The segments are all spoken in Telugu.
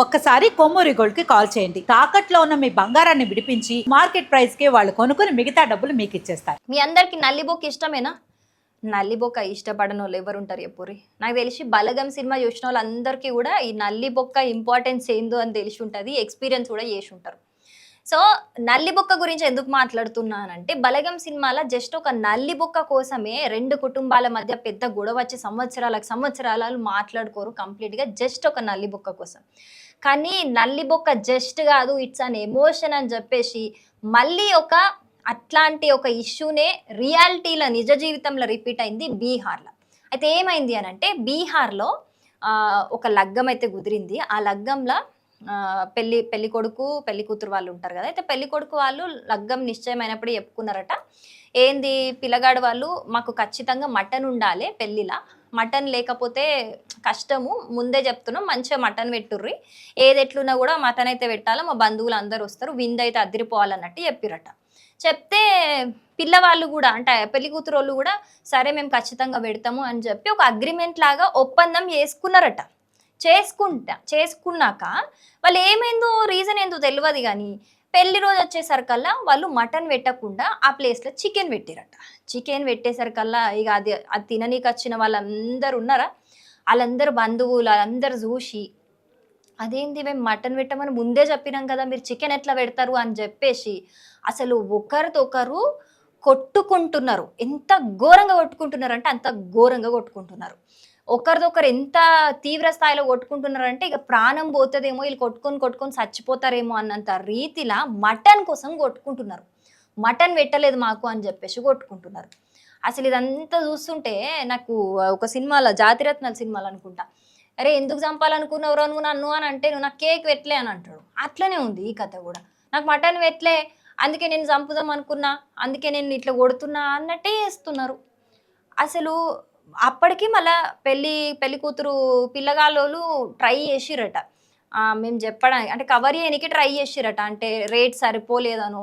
ఒక్కసారి కొమ్మూరి గోల్డ్ కి కాల్ చేయండి. తాకట్లో ఉన్న మీ బంగారాన్ని విడిపించి మార్కెట్ ప్రైస్ కి వాళ్ళు కొనుక్కుని మిగతా డబ్బులు మీకు ఇచ్చేస్తారు. మీ అందరికి నల్లిబొక్క ఇష్టమేనా? నల్లిబొక్క ఇష్టపడని వాళ్ళు ఎవరు ఉంటారు ఎప్పురి? నాకు తెలిసి బలగం సినిమా చూసిన వాళ్ళందరికీ కూడా ఈ నల్లిబొక్క ఇంపార్టెన్స్ ఏందో అని తెలిసి ఉంటుంది, ఎక్స్పీరియన్స్ కూడా చేసి ఉంటారు. సో నల్లిబొక్క గురించి ఎందుకు మాట్లాడుతున్నానంటే, బలగం సినిమాలో జస్ట్ ఒక నల్లిబొక్క కోసమే రెండు కుటుంబాల మధ్య పెద్ద గొడవ వచ్చి సంవత్సరాలు మాట్లాడుకోరు కంప్లీట్గా జస్ట్ ఒక నల్లిబొక్క కోసం. కానీ నల్లిబొక్క జస్ట్ కాదు, ఇట్స్ అన్ ఎమోషన్ అని చెప్పేసి మళ్ళీ అట్లాంటి ఒక ఇష్యూనే రియాలిటీలో నిజ జీవితంలో రిపీట్ అయింది బీహార్లో. అయితే ఏమైంది అని అంటే, బీహార్లో ఒక లగ్గం అయితే కుదిరింది. ఆ లగ్గంలో పెళ్లి కొడుకు పెళ్లి కూతురు వాళ్ళు ఉంటారు కదా. అయితే పెళ్లి కొడుకు వాళ్ళు లగ్గం నిశ్చయమైనప్పుడు చెప్పుకున్నారట, ఏంది పిల్లగాడు వాళ్ళు మాకు ఖచ్చితంగా మటన్ ఉండాలి పెళ్ళిలా, మటన్ లేకపోతే కష్టము, ముందే చెప్తున్నాం మంచిగా మటన్ పెట్టుర్రి, ఏది ఎట్లున్నా కూడా మటన్ అయితే పెట్టాలి, మా బంధువులు అందరూ వస్తారు, విందైతే అదిరిపోవాలన్నట్టు చెప్పిరట. చెప్తే పిల్లవాళ్ళు కూడా అంటే పెళ్లి కూతురు వాళ్ళు కూడా సరే మేము ఖచ్చితంగా పెడతాము అని చెప్పి ఒక అగ్రిమెంట్ లాగా ఒప్పందం చేసుకున్నారట. చేసుకున్నాక వాళ్ళు ఏమైందో రీజన్ ఏందో తెలియదు కానీ పెళ్లి రోజు వచ్చేసరికల్లా వాళ్ళు మటన్ పెట్టకుండా ఆ ప్లేస్లో చికెన్ పెట్టిరట. చికెన్ పెట్టేసరికల్లా ఇక అది తిననీకి వచ్చిన వాళ్ళందరూ ఉన్నారా, వాళ్ళందరూ బంధువులు వాళ్ళందరూ చూసి అదేంటి మేము మటన్ పెట్టమని ముందే చెప్పినాం కదా, మీరు చికెన్ ఎట్లా పెడతారు అని చెప్పేసి అసలు ఒకరితో ఒకరు కొట్టుకుంటున్నారు. ఎంత ఘోరంగా కొట్టుకుంటున్నారు అంటే అంత ఘోరంగా కొట్టుకుంటున్నారు. ఒకరిదొకరు ఎంత తీవ్ర స్థాయిలో కొట్టుకుంటున్నారంటే ఇక ప్రాణం పోతుందేమో, వీళ్ళు కొట్టుకొని చచ్చిపోతారేమో అన్నంత రీతిలా మటన్ కోసం కొట్టుకుంటున్నారు. మటన్ పెట్టలేదు మాకు అని చెప్పేసి కొట్టుకుంటున్నారు. అసలు ఇదంతా చూస్తుంటే నాకు ఒక సినిమాలో జాతిరత్నాల సినిమాలు అనుకుంటా, అరే ఎందుకు చంపాలనుకున్నావు నువ్వు నన్ను అని అంటే, నువ్వు నాకు కేక్ పెట్టలే అని అంటాడు. అట్లనే ఉంది ఈ కథ కూడా, నాకు మటన్ పెట్టలే అందుకే నేను చంపుదాం అనుకున్నా, అందుకే నేను ఇట్లా కొడుతున్నా అన్నట్టే చేస్తున్నారు. అసలు అప్పటికి మళ్ళా పెళ్లి కూతురు పిల్లగాళ్ళు ట్రై చేసిరట, మేము చెప్పడానికి అంటే కవర్ చేయడానికి ట్రై చేసిరట, అంటే రేట్ సరిపోలేదను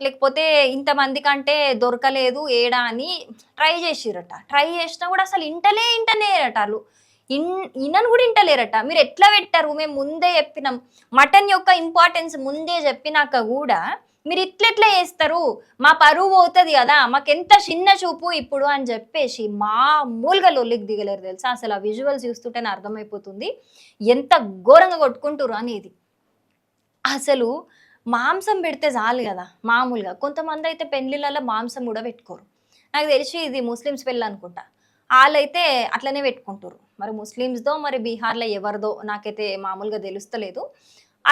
లేకపోతే ఇంతమంది కంటే దొరకలేదు ఏడా అని ట్రై చేసిరట. ట్రై చేసినా కూడా అసలు ఇంటలేరట వాళ్ళు, ఇన్నను కూడా ఇంటలేరట. మీరు ఎట్లా పెట్టారు, మేము ముందే చెప్పినాం, మటన్ యొక్క ఇంపార్టెన్స్ ముందే చెప్పినాక కూడా మీరు ఇట్లెట్లా చేస్తారు, మా పరువు పోతుంది కదా, మాకెంత చిన్న చూపు ఇప్పుడు అని చెప్పేసి మామూలుగా లొల్లికి దిగలేరు తెలుసా. అసలు ఆ విజువల్స్ చూస్తుంటేనే అర్థమైపోతుంది ఎంత ఘోరంగా కొట్టుకుంటారు అనేది. అసలు మాంసం పెడితే చాలు కదా మామూలుగా, కొంతమంది అయితే పెళ్లిళ్ళలో మాంసం కూడా పెట్టుకోరు. నాకు తెలిసి ఇది ముస్లిమ్స్ పెళ్ళి అనుకుంటా, వాళ్ళైతే అట్లనే పెట్టుకుంటారు. మరి ముస్లిమ్స్దో మరి బీహార్లో ఎవరిదో నాకైతే మామూలుగా తెలుస్తలేదు.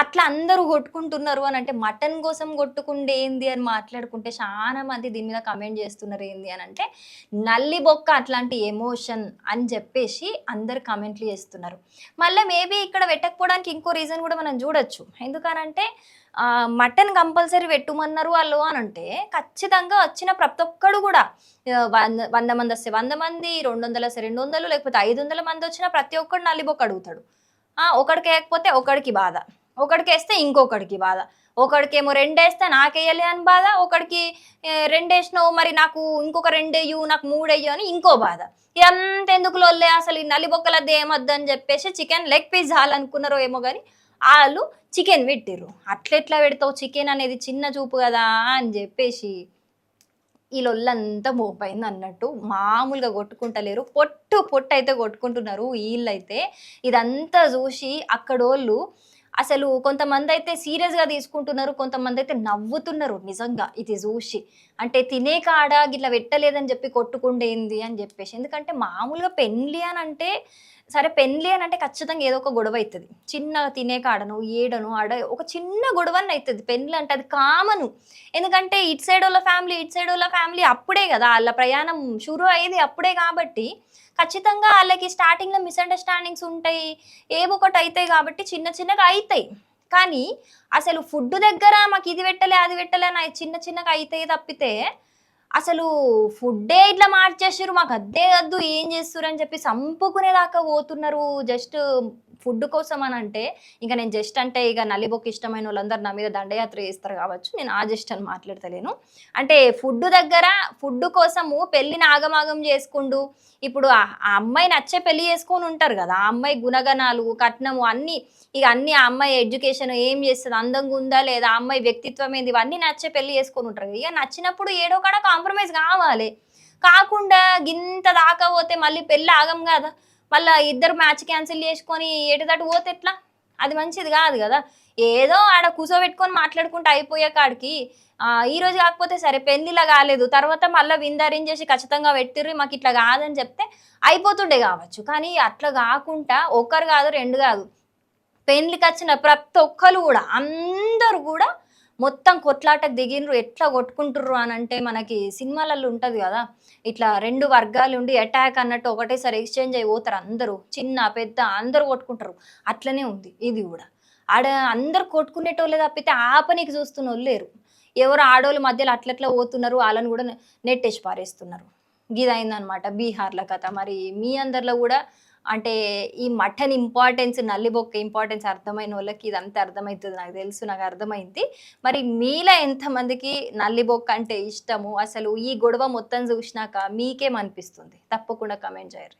అట్లా అందరూ కొట్టుకుంటున్నారు అని అంటే, మటన్ కోసం కొట్టుకుంటే ఏంది అని మాట్లాడుకుంటే చాలా మంది దీని మీద కమెంట్ చేస్తున్నారు. ఏంది అని అంటే, నల్లి బొక్క అట్లాంటి ఎమోషన్ అని చెప్పేసి అందరు కమెంట్లు చేస్తున్నారు. మళ్ళీ మేబీ ఇక్కడ పెట్టకపోవడానికి ఇంకో రీజన్ కూడా మనం చూడొచ్చు. ఎందుకనంటే మటన్ కంపల్సరీ పెట్టుమన్నారు వాళ్ళు అని అంటే, ఖచ్చితంగా వచ్చిన ప్రతి ఒక్కడు కూడా 100 మంది వస్తే 100 మంది, 200 వస్తే 200, లేకపోతే 500 మంది వచ్చినా ప్రతి ఒక్కడు నల్లిబొక్క అడుగుతాడు. ఒకడికి వేయకపోతే ఒకడికి బాధ, ఒకడికి వేస్తే ఇంకొకడికి బాధ, ఒకడికేమో 2 వేస్తే నాకేయాలి అని బాధ, ఒకడికి 2 వేసినావు మరి నాకు ఇంకొక 2 వేయు, నాకు 3 వేయు అని ఇంకో బాధ. ఇదంతా ఎందుకు లొల్లే, అసలు ఈ నల్లిబొక్కలద్దు ఏమొద్దు అని చెప్పేసి చికెన్ లెగ్ పీస్ చాలనుకున్నారో ఏమో కానీ వాళ్ళు చికెన్ పెట్టిర్రు. అట్లెట్లా పెడతావు, చికెన్ అనేది చిన్న చూపు కదా అని చెప్పేసి ఈ లొల్లంతా మోపైంది అన్నట్టు. మామూలుగా కొట్టుకుంటలేరు, పొట్టు అయితే కొట్టుకుంటున్నారు వీళ్ళైతే. ఇదంతా చూసి అక్కడోళ్ళు అసలు కొంతమంది అయితే సీరియస్గా తీసుకుంటున్నారు, కొంతమంది అయితే నవ్వుతున్నారు నిజంగా ఇది చూసి. అంటే తినే కాడ గిట్లా పెట్టలేదని చెప్పి కొట్టుకుండేంది అని చెప్పేసి. ఎందుకంటే మామూలుగా పెళ్ళి అని అంటే ఖచ్చితంగా ఏదో ఒక గొడవ అవుతుంది. చిన్న తినే కాడను ఏడను ఆడ ఒక చిన్న గొడవని అవుతుంది. పెళ్ళి అంటే అది కామను. ఎందుకంటే ఇటు సైడ్ వాళ్ళ ఫ్యామిలీ అప్పుడే కదా వాళ్ళ ప్రయాణం షురు అయ్యేది అప్పుడే. కాబట్టి ఖచ్చితంగా వాళ్ళకి స్టార్టింగ్లో మిస్అండర్స్టాండింగ్స్ ఉంటాయి, ఏవో ఒకటి అవుతాయి, కాబట్టి చిన్నగా అవుతాయి. కానీ అసలు ఫుడ్ దగ్గర మాకు ఇది పెట్టలే అది పెట్టలే అని చిన్నగా అవుతాయి తప్పితే, అసలు ఫుడ్డే ఇట్లా మార్చేసారు, మాకు అద్దే వద్దు ఏం చేస్తారు అని చెప్పి చంపుకునేదాకా పోతున్నారు. జస్ట్ ఫుడ్ కోసం అని అంటే ఇంకా నేను జస్ట్ అంటే ఇక నల్లిబొక్క ఇష్టమైన వాళ్ళందరూ నా మీద దండయాత్ర చేస్తారు కావచ్చు, నేను ఆ జస్ట్ అని మాట్లాడతలేను. అంటే ఫుడ్ దగ్గర ఫుడ్ కోసము పెళ్ళిని ఆగమాగం చేసుకుంటూ ఇప్పుడు ఆ అమ్మాయి నచ్చే పెళ్లి చేసుకొని ఉంటారు కదా, ఆ అమ్మాయి గుణగణాలు కట్నము అన్ని ఇక అన్ని ఆ అమ్మాయి ఎడ్యుకేషన్ ఏం చేస్తుంది, అందంగా ఉందా లేదా, ఆ అమ్మాయి వ్యక్తిత్వం ఏంది, ఇవన్నీ నచ్చే పెళ్లి చేసుకొని ఉంటారు. ఇక నచ్చినప్పుడు ఏడో కాడ కాంప్రమైజ్ కావాలి. కాకుండా గింత దాకా పోతే మళ్ళీ పెళ్ళి ఆగం కదా, మళ్ళీ ఇద్దరు మ్యాచ్ క్యాన్సిల్ చేసుకొని ఏటిదటు పోతే ఎట్లా, అది మంచిది కాదు కదా. ఏదో ఆడ కూర్చోబెట్టుకొని మాట్లాడుకుంటూ అయిపోయే కాడికి ఈ రోజు కాకపోతే సరే పెళ్ళిలా కాలేదు, తర్వాత మళ్ళీ విందరేంజ్ చేసి ఖచ్చితంగా పెట్టిర్రి మాకు ఇట్లా కాదని చెప్తే అయిపోతుండే కావచ్చు. కానీ అట్లా కాకుండా ఒకరు కాదు రెండు కాదు, పెళ్ళికి వచ్చిన ప్రతి ఒక్కరు కూడా అందరూ కూడా మొత్తం కొట్లాటకు దిగినరు. ఎట్లా కొట్టుకుంటుర్రు అని అంటే మనకి సినిమాలలో ఉంటది కదా, ఇట్లా రెండు వర్గాలు ఉండి అటాక్ అన్నట్టు ఒకటేసారి ఎక్స్చేంజ్ అయి పోతారు అందరూ, చిన్న పెద్ద అందరూ కొట్టుకుంటారు. అట్లనే ఉంది ఇది కూడా. ఆడ అందరు కొట్టుకునేటోళ్ళే తప్పితే ఆపనికి చూస్తున్నోళ్ళు లేరు. ఎవరు ఆడోళ్ళు మధ్యలో అట్లట్లా పోతున్నారు, వాళ్ళని కూడా నెట్టేసి పారేస్తున్నారు. గిదైందనమాట బీహార్ల కథ. మరి మీ అందరిలో కూడా అంటే ఈ మటన్ ఇంపార్టెన్స్, నల్లిబొక్క ఇంపార్టెన్స్ అర్థమైన వాళ్ళకి ఇదంతా అర్థమవుతుంది నాకు తెలుసు, నాకు అర్థమైంది. మరి మీలో ఎంతమందికి నల్లిబొక్క అంటే ఇష్టము, అసలు ఈ గొడవ మొత్తం చూసినాక మీకేమనిపిస్తుంది? తప్పకుండా కమెంట్ చేయరు.